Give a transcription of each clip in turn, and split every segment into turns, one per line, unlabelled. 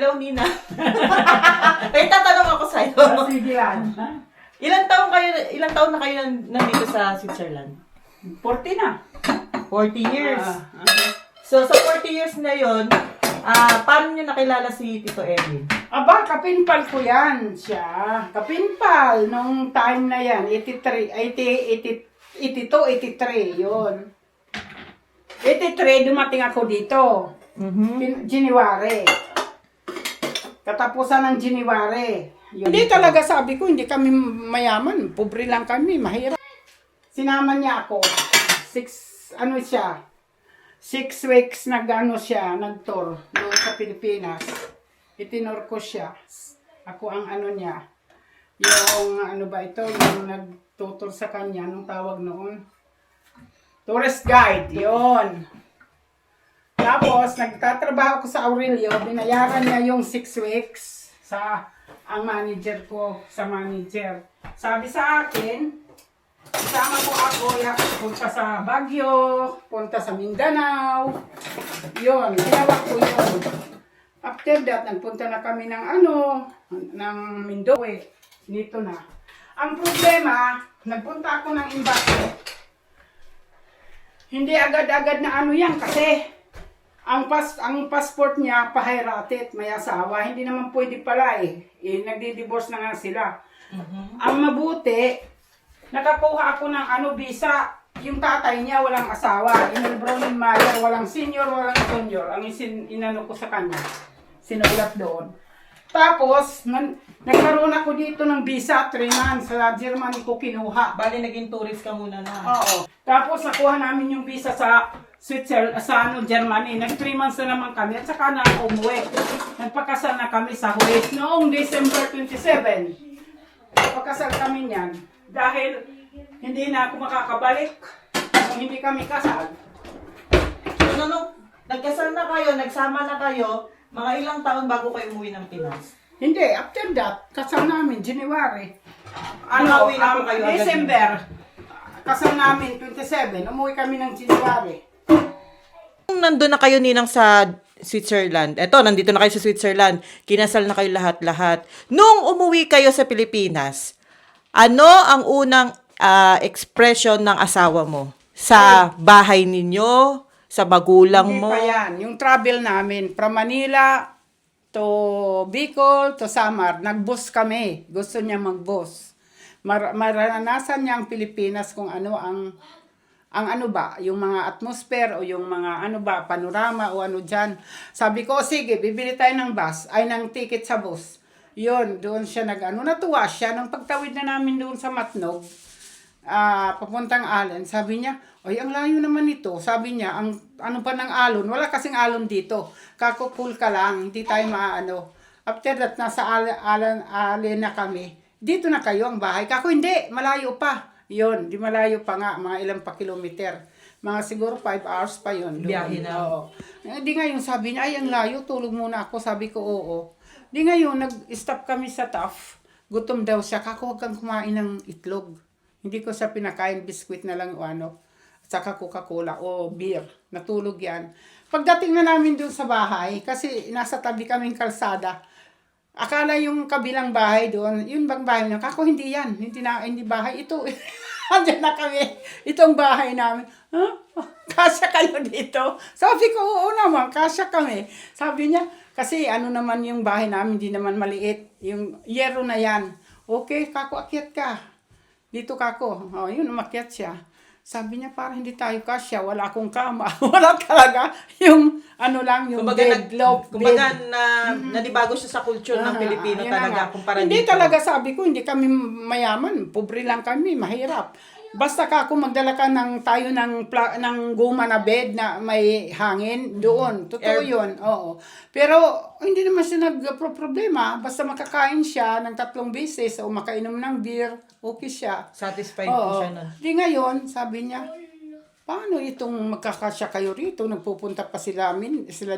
Hello, Nina. May tatanong ako sa'yo.
Sige yan.
Ilang taon na kayo nandito sa Switzerland?
40 na.
40 years. So, sa 40 years na yon, paano nyo nakilala si Tito Edwin?
Aba, kapinpal ko yan siya. Kapinpal, nung time na yan, 82, 83, yun. 83, dumating ako dito. January. Katapusan ng January. Hindi talaga sabi ko, hindi kami mayaman. Pobre lang kami, mahirap. Sinama niya ako. 6 weeks nag-tour doon sa Pilipinas. Itinur ko siya. Ako ang niya. Yung yung nagtutur sa kanya, anong tawag noon? Tourist guide, yon. Tapos, nagtatrabaho ko sa Aurelio, binayaran niya yung 6 weeks ang manager ko, sa manager. Sabi sa akin, isama ko ako, punta sa Baguio, punta sa Mindanao. Yun, ginawa ko yun. After that, nagpunta na kami ng Mindoe. Dito na. Ang problema, nagpunta ako ng embassy. Hindi agad-agad na yan kasi ang passport niya pahirated, may asawa. Hindi naman pwede pala nagdi-divorce na nga sila. Ang mabuti, nakakuha ako ng visa. Yung tatay niya walang asawa. Inelbronin Mayer, walang senior, walang junior. Ang inano ko sa kanya. Sinulat doon. Tapos, nagkaroon ako dito ng visa, 3 months. Sa Germany ko kinuha.
Bali, naging tourist ka muna na.
Oo. Tapos, nakuha namin yung visa sa Switzerland, Germany. Nag 3 months na naman kami at saka na umuwi. Nagpakasal na kami sa Huwes noong December 27. Nagpakasal kami niyan. Dahil hindi na ako makakabalik kung hindi kami kasal.
So, nung nagkasal na kayo, nagsama na kayo, mga ilang taon bago kayo umuwi ng Pinas?
Hindi, after that, kasal namin, January.
Umuwi na po kayo agad?
December, kasal namin, 27. Umuwi kami ng January.
Nung nandun na kayo, Ninang, sa Switzerland, nandito na kayo sa Switzerland, kinasal na kayo lahat-lahat. Nung umuwi kayo sa Pilipinas, ano ang unang expression ng asawa mo? Sa bahay ninyo? Sa magulang mo?
Hindi pa yan. Yung travel namin, from Manila to Bicol to Samar, nag-bus kami. Gusto niya mag-bus. Maranasan niya ang Pilipinas kung ano ang yung mga atmosphere o yung mga panorama o dyan. Sabi ko, sige, bibili tayo ng ticket sa bus. Yun, doon siya natuwa siya. Nung pagtawid na namin doon sa Matnog, papuntang Allen, sabi niya, ay, ang layo naman ito. Sabi niya, ang pa ng alon, wala kasing alon dito. Kakukul ka lang, hindi tayo maano. After that, nasa Allen na kami. Dito na kayo ang bahay. Kako, hindi, malayo pa. Yun, di malayo pa nga, mga ilang pa kilometer. Mga siguro 5 hours pa yun.
Biyahe na.
Oo. Di ngayon, sabi niya, ay, ang layo, tulog muna ako. Sabi ko, oo. Di ngayon, nag-stop kami sa TAF. Gutom daw siya. Kako, huwag kang kumain ng itlog. Hindi ko siya pinakain, biskwit na lang o saka Coca-Cola o beer. Natulog yan. Pagdating na namin doon sa bahay, kasi nasa tabi kaming kalsada, akala yung kabilang bahay doon, yung bang bahay na, kako hindi yan, hindi bahay, ito. Andiyan na kami, itong bahay namin. Huh? Kasya kayo dito? Sabi ko, oo naman, kasya kami. Sabi niya, kasi naman yung bahay namin, hindi naman maliit. Yung yero na yan. Okay, kako, akyat ka. Dito kako. Oh, yun, umakyat siya. Sabi niya, parang hindi tayo kasya, wala akong kama. Wala talaga. Yung yung bed.
Kumbaga, nanibago siya sa culture ng Pilipino talaga. Kumpara
hindi
dito.
talaga sabi ko, hindi kami mayaman. Pobre lang kami, mahirap. Basta kako magdala ka tayo ng guma na bed na may hangin doon. Totoo yun. Oo. Pero hindi naman siya nagpro-problema. Basta makakain siya ng 3 beses o makainom ng beer, okay siya.
Satisfied po siya nun.
Di ngayon, sabi niya, paano itong magkakasya kayo rito? Nagpupunta pa sila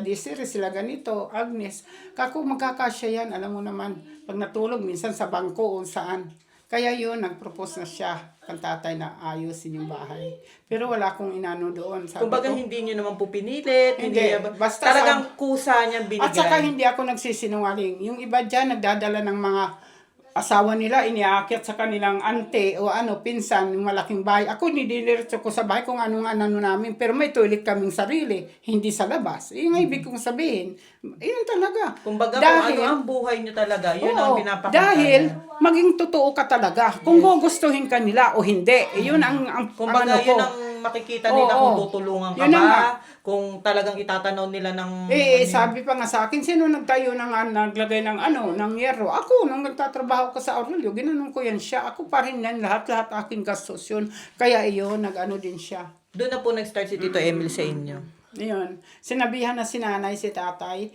Desiree, sila ganito, Agnes. Kako magkakasya yan, alam mo naman, pag natulog, minsan sa bangko o saan. Kaya yun, nag-propose na siya kang tatay na ayusin yung bahay. Pero wala akong inano doon. Sabi
Kumbaga
ko,
hindi nyo naman po pinilit,
Hindi, basta
talagang kusa niyang binigay.
at saka hindi ako nagsisinungaling. Yung iba dyan, nagdadala ng mga asawa nila, iniaakyat sa kanilang ante o pinsan, yung malaking bahay. Ako, nidiniretso ko sa bahay kung anong anano namin. Pero may toilet kaming sarili, hindi sa labas. Yung ibig kong sabihin, yun talaga.
Kumbaga kung ano ang buhay nyo talaga, yun ang pinapakita.
Dahil, maging totoo ka talaga. Kung gugustuhin ka nila o hindi, yun ang
Kumbaga,
ano
yun
ko.
ang makikita nila kung tutulungan ka
Yun na nga.
ba, kung talagang itatanaw nila ng...
Sabi pa nga sa akin, sino nagtayo naglagay ng yero? Ako, nung nagtatrabaho ko sa Aurelio, ginanong ko yan siya. Ako pa rin yan, lahat aking gastos yun. Kaya iyon, nag-ano din siya.
Doon na po nag-start si Tito Emil sa inyo.
Ayun, sinabihan na si nanay, si tatay,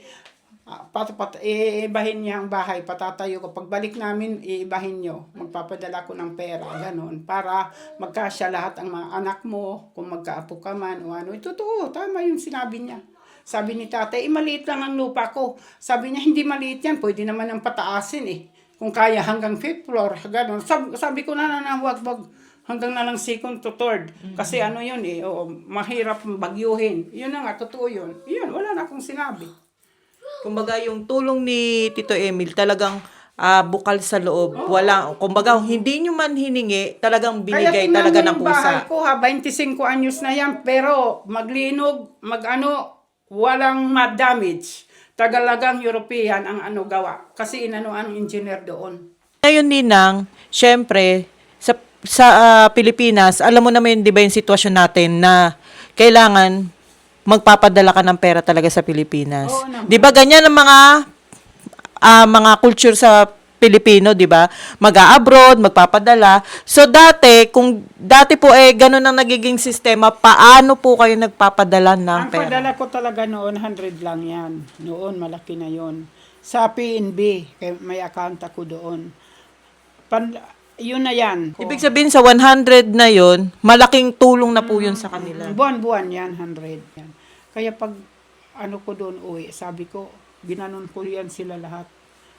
iibahin niya ang bahay, patatayo ko. Pagbalik namin, iibahin nyo. Magpapadala ko ng pera, ganun. Para magkasya lahat ang mga anak mo, kung magkaapo ka man o ano. Totoo, tama yung sinabi niya. Sabi ni tatay, maliit lang ang lupa ko. Sabi niya, hindi maliit yan, pwede naman ang pataasin Kung kaya hanggang 5th floor, ganun. Sabi ko na wag. Hanggang na lang 2nd to 3rd. Kasi ano yun mahirap bagyuhin. Yun na nga, totoo yun. Yun, wala na akong sinabi.
Kumbaga, yung tulong ni Tito Emil talagang bukal sa loob. Wala, kumbaga, hindi nyo man hiningi, talagang binigay talaga ng
Bahay
kusa.
ko 25 anyos na yan, pero maglinog, walang damage. Tagalagang European ang gawa. Kasi ang engineer doon.
Ngayon, Ninang, syempre, sa Pilipinas, alam mo naman, di ba yung sitwasyon natin na kailangan magpapadala ka ng pera talaga sa Pilipinas.
Oo naman.
'Di ba ganyan ang mga culture sa Pilipino, 'di ba? Mag-a-abroad, magpapadala. So kung dati po ganun ang nagiging sistema, paano po kayo nagpapadala ng
Ang
pera?
padala ko talaga noon, 100 lang yan. Noon, malaki na yon. Sa PNB, may account ako doon. Yun na yan.
Ibig sabihin sa 100 na 'yon, malaking tulong na po 'yun sa kanila.
Buwan-buwan yan, 100 yan. Kaya pag ko doon uwi, sabi ko, ginanon ko yan sila lahat.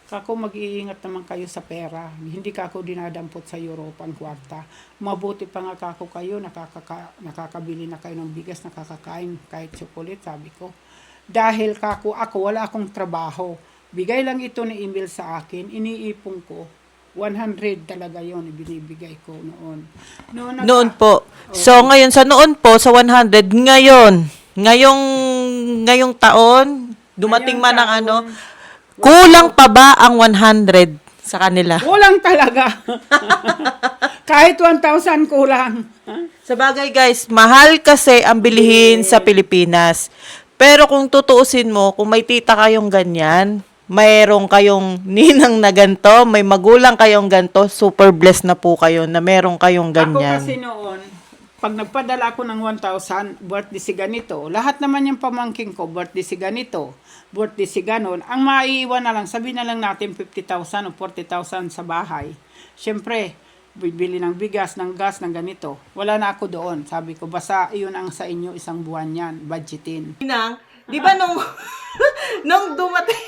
Kako, mag-iingat naman kayo sa pera. Hindi kako dinadampot sa Europa ang kwarta. Mabuti pa nga kako kayo, nakakabili na kayo ng bigas, nakakakain kahit chocolate, sabi ko. Dahil ako wala akong trabaho. Bigay lang ito ni Emil sa akin, iniipon ko. 100 talaga yon ibinibigay ko noon.
Noon po. So ngayon sa noon po sa 100 ngayong taon dumating man ang kulang pa ba ang 100 sa kanila?
Kulang talaga. Kahit 1,000 kulang.
Sa bagay guys, mahal kasi ang bilihin sa Pilipinas. Pero kung tutuusin mo, kung may tita kayong ganyan, mayroong kayong ninang na ganito, may magulang kayong ganito, super blessed na po kayo na merong kayong ganyan.
Ako kasi noon, pag nagpadala ako ng 1,000, birthday si ganito, lahat naman yung pamangking ko, birthday si ganito, birthday si ganon, ang maiiwan na lang, sabi na lang natin 50,000 o 40,000 sa bahay. Siyempre, bibili ng bigas, ng gas, ng ganito. Wala na ako doon. Sabi ko, basta iyon ang sa inyo, isang buwan yan, budgetin.
Ninang, di ba nung dumating,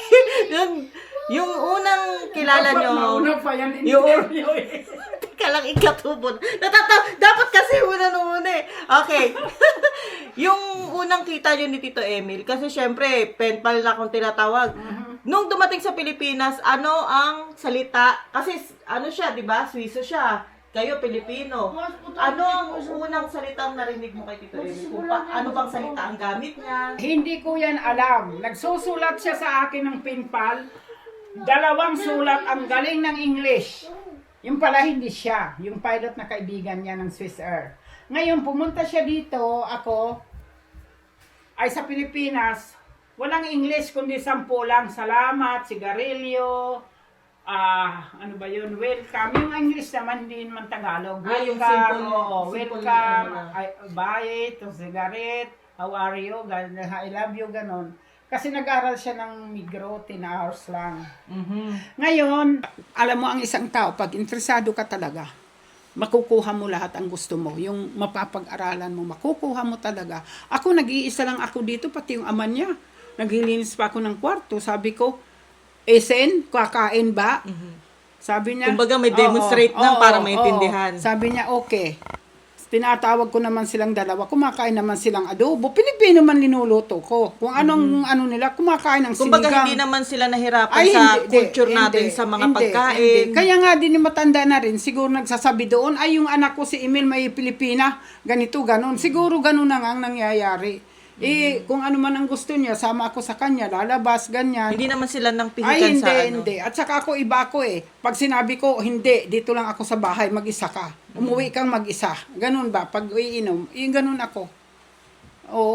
yung unang kilala nyo,
Mauna pa yan,
Teka lang, ikatubod. Dapat kasi nung una Okay. Yung unang kita nyo ni Tito Emil, kasi syempre, pen pal na akong tinatawag. Nung dumating sa Pilipinas, ano ang salita? Kasi siya, di ba? Swiso siya. Kayo, Pilipino. Ano ang unang salitang narinig mo kay Tito Emil? Ano bang salita ang gamit niya?
Hindi ko yan alam. Nagsusulat siya sa akin ng pinpal. 2 sulat, ang galing ng English. Yung pala hindi siya. Yung pilot na kaibigan niya ng Swiss Air. Ngayon, pumunta siya dito, ako, ay sa Pilipinas, walang English, kundi 10 lang. Salamat, sigarilyo, ano ba yun, welcome. Yung English naman, hindi naman Tagalog.
Yung
Welcome,
simple,
welcome, buy it, cigarette, how are you, I love you, ganon. Kasi nag-aral siya ng Migro, 10 hours lang. Ngayon, alam mo ang isang tao, pag interesado ka talaga, makukuha mo lahat ang gusto mo. Yung mapapag-aralan mo, makukuha mo talaga. Ako, nag-iisa lang ako dito, pati yung ama niya. Naglilinis pa ako ng kwarto. Sabi ko, Esen, kakain ba? Sabi niya,
Kumbaga may demonstrate lang para maintindihan.
Sabi niya, okay. Tinatawag ko naman silang dalawa, kumakain naman silang adobo. Pilipino man linuluto ko. Kung anong ano nila, kumakain ng sinigang.
Kumbaga hindi naman sila nahirapan sa culture natin sa mga pagkain.
Kaya nga din yung matanda na rin, siguro nagsasabi doon, ay yung anak ko si Emil may Pilipina, ganito, ganon. Siguro ganon na nga ang nangyayari. Kung ano man ang gusto niya, sama ako sa kanya, lalabas, ganyan.
Hindi naman sila nang pihikan
Ay, hindi,
sa ano.
hindi. At saka ako, iba ako eh. Pag sinabi ko, hindi, dito lang ako sa bahay, mag-isa ka. Umuwi kang mag-isa. Ganun ba? Pag iinom, ganun ako.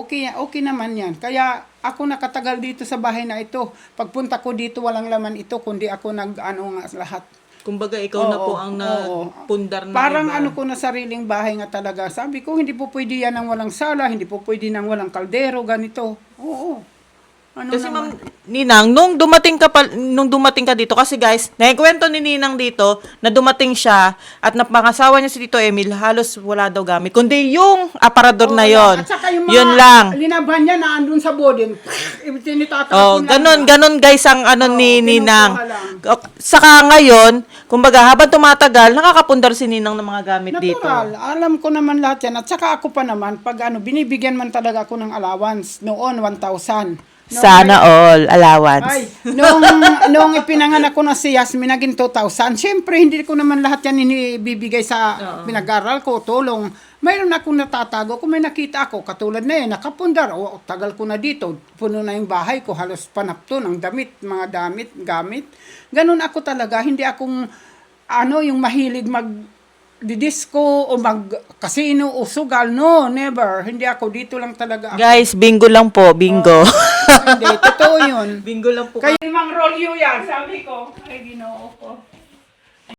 Okay naman yan. Kaya ako nakatagal dito sa bahay na ito. Pagpunta ko dito, walang laman ito, kundi ako lahat.
Kumbaga ikaw na po ang napundar na
Parang
iba.
ano ko na sariling bahay nga talaga. Sabi ko, hindi po pwede yan ng walang sala, hindi po pwede ng walang kaldero, ganito. Oo. Ano
Kasi
naman?
Ma'am Ninang, nung dumating ka dito, kasi guys, naikwento ni Ninang dito na dumating siya at napangasawa niya si Tito Emil, halos wala daw gamit. Kundi yung aparador na yon.
At saka yung mga
Yun lang.
linabhan niya na andun sa bodin. Tinitatapon
Ganon guys ang ano ni
kinukuha
Ninang.
lang.
Saka ngayon, kumbaga habang tumatagal, nakakapundar si Ninang ng mga gamit dito.
Natural. Alam ko naman lahat yan. At saka ako pa naman, pag binibigyan man talaga ako ng allowance, noon 1,000.
Sana all allowance.
Ay, nung ipinanganak ko na si Yasmin, naging 2,000. Siyempre, hindi ko naman lahat yan inibibigay sa pinag-aral ko, tulong. Mayroon akong natatago. Kung may nakita ako, katulad na yan, nakapundar. Tagal ko na dito. Puno na yung bahay ko. Halos panapto ng damit, mga gamit. Ganun ako talaga. Hindi akong, yung mahilig disco o mag-casino o sugal. No, never. Hindi ako. Dito lang talaga ako.
Guys, bingo lang po, bingo.
Hindi, totoo yun.
Bingo lang po.
Kaya Mang Rolyo yan, sabi ko. Ay, Ginoo ko.